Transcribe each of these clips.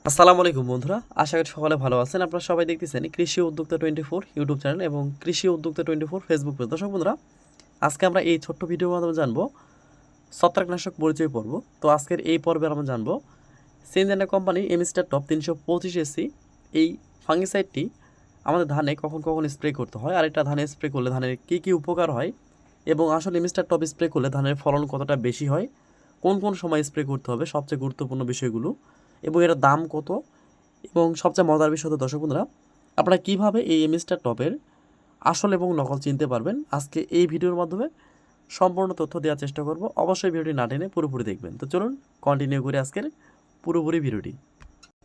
আসসালামু আলাইকুম বন্ধুরা, আশা করি সকলে ভালো আছেন। আপনারা সবাই দেখতেছেন কৃষি উদ্যোক্তা 24 ইউটিউব চ্যানেল এবং কৃষি উদ্যোক্তা 24 ফেসবুক পেজ। দর্শক বন্ধুরা, আজকে আমরা এই ছোট্ট ভিডিওর মাধ্যমে জানবো ছত্রাকনাশক পরিচয় পর্ব। তো আজকের এই পর্বে আমরা জানবো Syngenta company Amistar top 325 SC এই ফাঙ্গিসাইডটি আমাদের ধানে কখন কখন স্প্রে করতে হয়, আর এটা ধানে স্প্রে করলে ধানের কী কী উপকার হয় এবং আসলে এমিস্টার টপ স্প্রে করলে ধানের ফলন কতটা বেশি হয়, কোন কোন সময় স্প্রে করতে হবে, সবচেয়ে গুরুত্বপূর্ণ বিষয়গুলো এবং এর দাম কত, এবং সবচেয়ে মজার বিষয় হলো দর্শক বন্ধুরা, আপনারা কীভাবে এই এমিস্টার টপের আসল এবং নকল চিনতে পারবেন। আজকে এই ভিডিওর মাধ্যমে সম্পূর্ণ তথ্য দেওয়ার চেষ্টা করব। অবশ্যই ভিডিওটি না টেনে পুরোপুরি দেখবেন। তো চলুন কন্টিনিউ করে আজকের পুরোপুরি ভিডিওটি।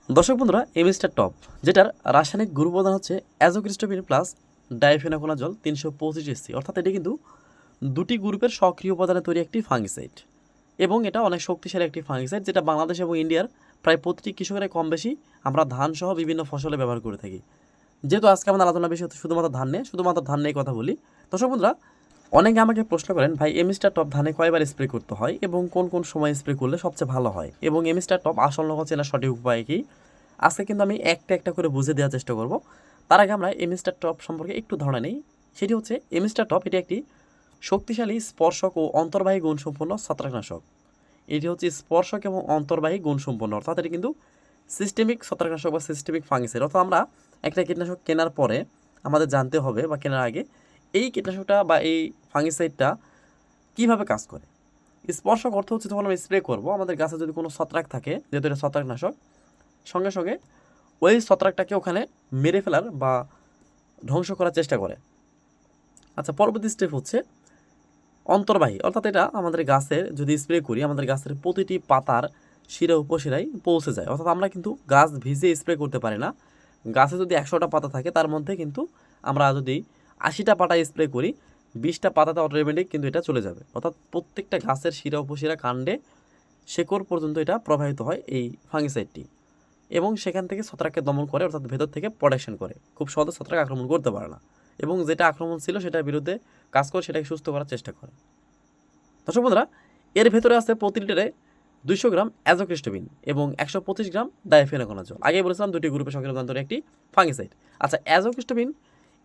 দর্শক বন্ধুরা, এমিস্টার টপ যেটার রাসায়নিক গ্রুপ উপাদান হচ্ছে অ্যাজোক্রিস্টোবিন প্লাস ডাইফেনাকোনাজল 325 SC, অর্থাৎ এটি কিন্তু দুটি গ্রুপের সক্রিয় উপাদানে তৈরি একটি ফাঙ্গিসাইড এবং এটা অনেক শক্তিশালী একটি ফাঙ্গিসাইড, যেটা বাংলাদেশ এবং ইন্ডিয়ার প্রায় প্রতিটি কৃষকের কম বেশি আমরা ধান সহ বিভিন্ন ফসলে ব্যবহার করে থাকি। যেহেতু আজকে আমাদের আলোচনা বিষয় শুধুমাত্র ধান নিয়ে কথা বলি। দর্শক বন্ধুরা, অনেকে আমাকে প্রশ্ন করেন, ভাই এমিস্টার টপ ধানে কয়বার স্প্রে করতে হয় এবং কোন কোন সময় স্প্রে করলে সবচেয়ে ভালো হয় এবং এমিস্টার টপ আসল নকল চেনার সঠিক উপায় কী। আজকে কিন্তু আমি একটা একটা করে বুঝে দেওয়ার চেষ্টা করব। তার আগে আমরা এমিস্টার টপ সম্পর্কে একটু ধারণা নেই। সেটি হচ্ছে এমিস্টার টপ এটি একটি শক্তিশালী স্পর্শক ও অন্তর্বাহী গুণসম্পন্ন ছত্রাকনাশক। এটি হচ্ছে স্পর্শক এবং অন্তর্বাহী গুণসম্পন্ন, অর্থাৎ এটি কিন্তু সিস্টেমিক ছত্রাকনাশক বা সিস্টেমিক ফাঙ্গিসাইড। অর্থাৎ আমরা একটা কীটনাশক কেনার পরে আমাদের জানতে হবে বা কেনার আগে এই কীটনাশকটা বা এই ফাঙ্গিসাইডটা কীভাবে কাজ করে। স্পর্শক অর্থ হচ্ছে যখন আমরা স্প্রে করবো, আমাদের গাছে যদি কোনো ছত্রাক থাকে, যেহেতু এটা ছত্রাকনাশক, সঙ্গে সঙ্গে ওই ছত্রাকটাকে ওখানে মেরে ফেলার বা ধ্বংস করার চেষ্টা করে। আচ্ছা, পরবর্তী স্টেপ হচ্ছে অন্তর্বাহী, অর্থাৎ এটা আমাদের গাছের যদি স্প্রে করি আমাদের গাছের প্রতিটি পাতার শিরা উপশিরায় পৌঁছে যায়। অর্থাৎ আমরা কিন্তু গাছ ভিজে স্প্রে করতে পারি না। গাছে যদি 100টা পাতা থাকে তার মধ্যে কিন্তু আমরা যদি 80টা পাতা স্প্রে করি, 20টা পাতাতে অটোমেটিক কিন্তু এটা চলে যাবে। অর্থাৎ প্রত্যেকটা গাছের শিরা উপশিরা কাণ্ডে শেকড় পর্যন্ত এটা প্রবাহিত হয় এই ফাঙ্গিসাইডটি এবং সেখান থেকে ছত্রাককে দমন করে, অর্থাৎ ভেতর থেকে প্রোটেকশন করে। খুব সহজে ছত্রাক আক্রমণ করতে পারে না এবং যেটা আক্রমণ ছিল সেটার বিরুদ্ধে কাজ করে সেটাকে সুস্থ করার চেষ্টা করে। দর্শক বন্ধুরা, এর ভেতরে আছে প্রতি লিটারে 200 গ্রাম অ্যাজোক্রিস্টোবিন এবং 125 গ্রাম ডাইফেনাকোনাজল। আগে বলেছিলাম দুটি গ্রুপে সক্রিয় রূপান্তরের একটি ফাঙ্গিসাইড। আচ্ছা, অ্যাজোক্রিস্টোবিন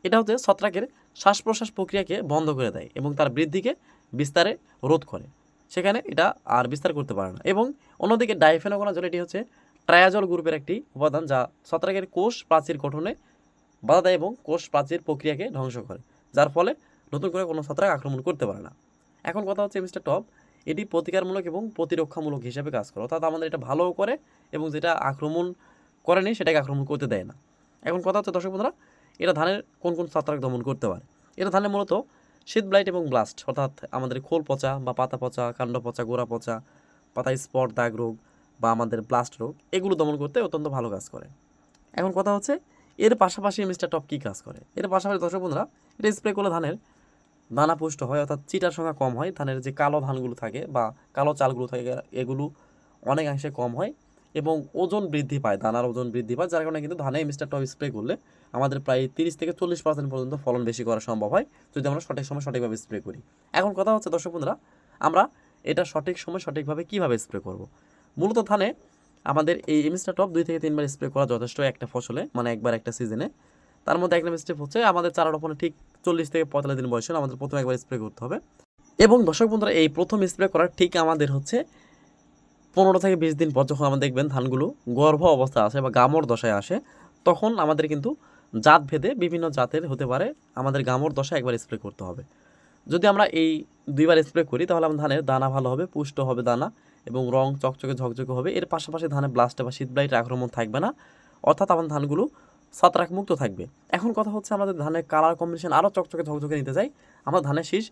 এটা হচ্ছে ছত্রাকের শ্বাস প্রশ্বাস প্রক্রিয়াকে বন্ধ করে দেয় এবং তার বৃদ্ধিকে বিস্তারে রোধ করে, সেখানে এটা আর বিস্তার করতে পারে না। এবং অন্যদিকে ডাইফেনাকোনাজল এটি হচ্ছে ট্রায়াজল গ্রুপের একটি উপাদান, যা ছত্রাকের কোষ প্রাচীর গঠনে বাধা দেয় এবং কোষ প্রাচীর প্রক্রিয়াকে ধ্বংস করে, যার ফলে নতুন করে কোনো ছত্রাক আক্রমণ করতে পারে না। এখন কথা হচ্ছে মিস্টার টপ এটি প্রতিকারমূলক এবং প্রতিরক্ষামূলক হিসেবে কাজ করে, অর্থাৎ আমাদের এটা ভালোও করে এবং যেটা আক্রমণ করেনি সেটাকে আক্রমণ করতে দেয় না। এখন কথা হচ্ছে দর্শক বন্ধুরা, এটা ধানের কোন কোন ছত্রাক দমন করতে পারে। এটা ধানের মূলত শীত ব্লাইট এবং ব্লাস্ট, অর্থাৎ আমাদের খোল পচা বা পাতা পচা, কাণ্ড পচা, গোড়া পচা, পাতায় স্পট দাগ রোগ বা আমাদের ব্লাস্ট রোগ, এগুলো দমন করতে অত্যন্ত ভালো কাজ করে। এখন কথা হচ্ছে এর পাশাপাশি মিস্টার টপ কী কাজ করে। এর পাশাপাশি দর্শক বন্ধুরা, এটা স্প্রে করলে ধানের দানা পুষ্ট হয়, অর্থাৎ চিটার সংখ্যা কম হয়, ধানের যে কালো ধানগুলো থাকে বা কালো চালগুলো থাকে এগুলো অনেকাংশে কম হয় এবং ওজন বৃদ্ধি পায়, দানার ওজন বৃদ্ধি পায়, যার কারণে কিন্তু ধানে মিস্টার টপ স্প্রে করলে আমাদের প্রায় 30 থেকে 40% পর্যন্ত ফলন বেশি করা সম্ভব হয় যদি আমরা সঠিক সময় সঠিকভাবে স্প্রে করি। এখন কথা হচ্ছে দর্শক বন্ধুরা, আমরা এটা সঠিক সময় সঠিকভাবে কীভাবে স্প্রে করব। মূলত ধানে আমাদের এই মিস্টার টপ 2 থেকে 3 বার স্প্রে করা যথেষ্ট একটা ফসলে, মানে একবার একটা সিজনে। তার মধ্যে এক নম্বর স্টেপ হচ্ছে আমাদের চারা রোপণে ঠিক 40 থেকে 45 দিন বয়সে আমাদের প্রথমে একবার স্প্রে করতে হবে এবং দর্শক বন্ধুরা, এই প্রথম স্প্রে করার ঠিক আমাদের হচ্ছে 15 থেকে 20 দিন পর যখন আমরা দেখবেন ধানগুলো গর্ভ অবস্থা আসে বা গামর দশায় আসে, তখন আমাদের কিন্তু জাত ভেদে বিভিন্ন জাতের হতে পারে, আমাদের গামর দশায় একবার স্প্রে করতে হবে। যদি আমরা এই 2বার স্প্রে করি তাহলে আমাদের ধানের দানা ভালো হবে, পুষ্ট হবে দানা এবং রং চকচকে ঝকঝকে হবে। এর পাশাপাশি ধানে ব্লাস্টে বা শীত ব্লাইটের আক্রমণ থাকবে না, অর্থাৎ আমাদের ধানগুলো ছত্রাক মুক্ত থাকবে। এখন কথা হচ্ছে আমাদের ধানের কালার কম্বিনেশন আরও চকচকে ঝকঝকে নিতে চাই। আমরা ধানের শীষ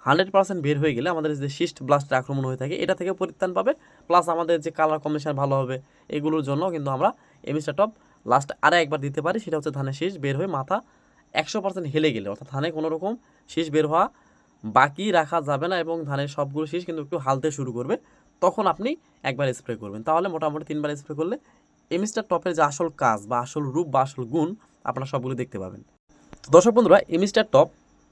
100% বের হয়ে গেলে আমাদের যে শীষ ব্লাস্টের আক্রমণ হয়ে থাকে এটা থেকে পরিত্রাণ পাবে, প্লাস আমাদের যে কালার কম্বিনেশন ভালো হবে, এগুলোর জন্য কিন্তু আমরা এমিস্টার টপ লাস্ট আরও একবার দিতে পারি। সেটা হচ্ছে ধানের শীষ বের হয়ে মাথা 100% হেলে গেলে, অর্থাৎ ধানে কোনো রকম শীষ বের হওয়া বাকি রাখা যাবে না এবং ধানের সবগুলো শীষ কিন্তু একটু হালতে শুরু করবে, তখন আপনি একবার স্প্রে করবেন। তাহলে মোটামুটি 3বার স্প্রে করলে এমিস্টার টপের যে আসল কাজ বা আসল রূপ বা আসল গুণ আপনারা সবগুলো দেখতে পাবেন। তো দর্শক বন্ধুরা, এমিস্টার টপ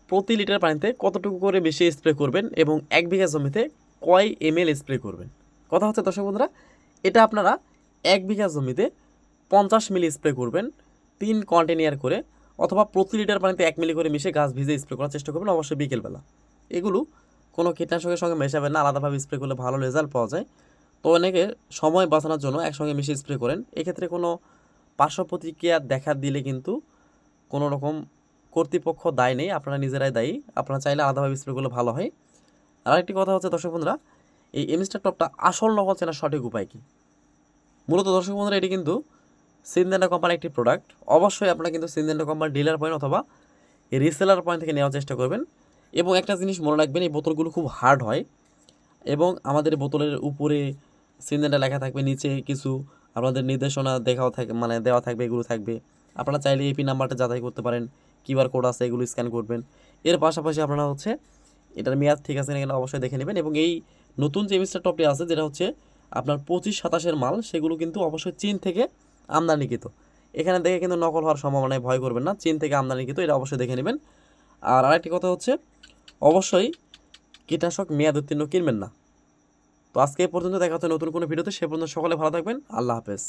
প্রতি লিটার পানিতে কতটুকু করে বেশি স্প্রে করবেন এবং 1 বিঘা জমিতে কয় ml স্প্রে করবেন। কথা হচ্ছে দর্শক বন্ধুরা, এটা আপনারা 1 বিঘা জমিতে 50 মিলি স্প্রে করবেন 3 কন্টেনার করে, অথবা প্রতি লিটার পানিতে 1 মিলি করে মিশিয়ে গাছ ভিজে স্প্রে করার চেষ্টা করবেন, অবশ্যই বিকেলবেলা। এগুলো কোনো কীটনাশকের সঙ্গে মেশাবেন না, আলাদাভাবে স্প্রে করলে ভালো রেজাল্ট পাওয়া যায়। তো অনেকে সময় বাঁচানোর জন্য একসঙ্গে মিশিয়ে স্প্রে করেন, এক্ষেত্রে কোনো পার্শ্ব প্রতিক্রিয়া দেখা দিলে কিন্তু কোনো রকম কর্তৃপক্ষ দায় নেই, আপনারা নিজেরাই দায়ী। আপনারা চাইলে আলাদাভাবে স্প্রে করলে ভালো হয়। আর একটি কথা হচ্ছে দর্শক বন্ধুরা, এই এমিস্টার টপটা আসল নকল চেনার সঠিক উপায় কী? মূলত দর্শক বন্ধুরা এটি কিন্তু সিনজেন্টা কোম্পানির একটি প্রোডাক্ট। অবশ্যই আপনারা কিন্তু সিনজেন্টা কোম্পানির ডিলার পয়েন্ট অথবা রিসেলার পয়েন্ট থেকে নেওয়ার চেষ্টা করবেন। এবং একটা জিনিস মনে রাখবেন, এই বোতলগুলো খুব হার্ড হয় এবং আমাদের বোতলের উপরে সিনজেন্টা লেখা থাকবে, নিচে কিছু আপনাদের নির্দেশনা দেখাও থাকে, মানে দেওয়া থাকবে, এগুলো থাকবে। আপনারা চাইলে এপি নাম্বারটা যাচাই করতে পারেন, কিউআর কোড আছে, এগুলো স্ক্যান করবেন। এর পাশাপাশি আপনারা হচ্ছে এটার মেয়াদ ঠিক আছে কিনা অবশ্যই দেখে নেবেন। এবং এই নতুন যে এমিস্টার টপটি আছে, যেটা হচ্ছে আপনার 25-27 মাল, সেগুলো কিন্তু অবশ্যই চীন থেকে আমদানিকৃত। এখানে দেখে কিন্তু নকল হওয়ার সম্ভাবনায় ভয় করবেন না, চীন থেকে আমদানিকৃত, এটা অবশ্যই দেখে নেবেন। আর আরেকটি কথা হচ্ছে, অবশ্যই কীটনাশক মেয়াদ উত্তীর্ণ কিনবেন না। তো আজকে এই পর্যন্ত, দেখা হচ্ছে নতুন কোনো ভিডিওতে। সে পর্যন্ত সকলে ভালো থাকবেন। আল্লাহ হাফেজ।